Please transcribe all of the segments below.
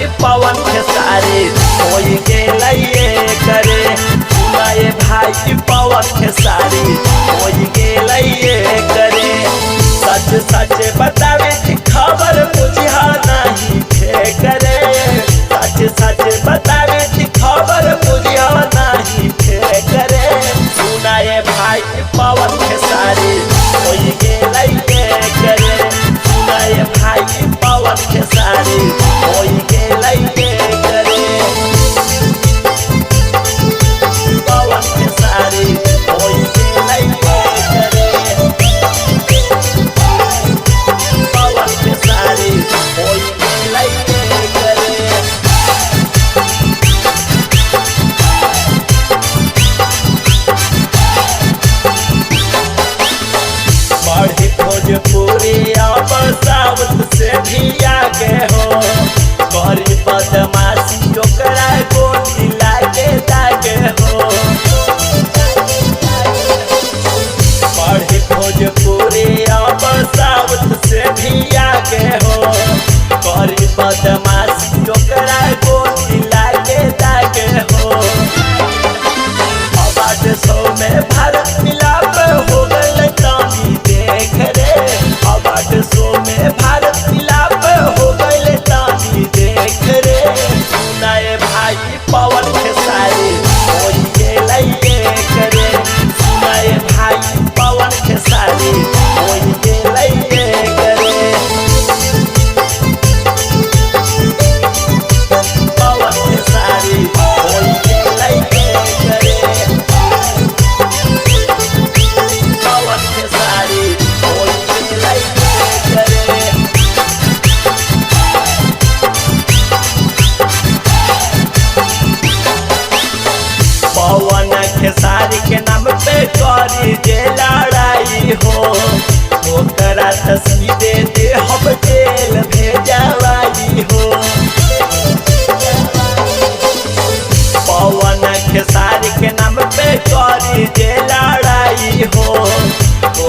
भाई पवन खेसारी होई गेलैये करे। सुनाए भाई पवन खेसारी होई गेलैये करे। सच सच बतावे थी खबर बुझा नहीं थे करे। सच सच बतावे थी खबर बुझा नहीं थे करे। सुनाए भाई पवन खेसारी होई गेलैये करे। सुनाए भाई पवन खेसारी होई गेलैये करे। पवन खेसारी होई गेलैये करे। पवन खेसारी होई गेलैये करे। बढ़ी भोजपुरी अब साउथ से भी आगे हो। बड़ी बदमाशी ओकरा गोली लागे दागे हो। बढ़ी भोजपुरी अब साउथ से भी आगे हो। बड़ी बदमाशी ओकरा गोली लागे दागे हो। अवार्ड शो में भारत मिलाप हो गए तानी देख रे। अवार्ड शो में भारत मिलाप हो गए तानी देख रे। सुनाए भाई पवन खेसारी होई गेलैये करे। सुनाए भाई पवन खेसारी होई गेलैये करे। पवन खेसारी होई गेलैये करे। पवन खेसारी होई गेलैये करे। पवन खेसारी के नाम पे करी जे लड़ाई हो। ओकरा तस्वीर दे हम जेल भेजवाई हो। पवन खेसारी के नाम पे करी जे लड़ाई हो।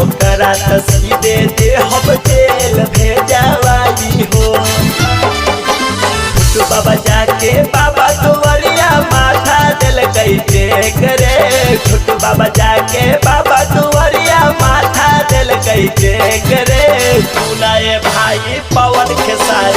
ओकरा तस्वीर दे हम जेल भेजवाई हो। छोटू बाबा जाके बाबा दुआरिया माथा दिल कई देख रे। छोटू बाबा जाके बाबा दुआरिया माथा दिल कई देख रे। सुनाए भाई पवन खेसारी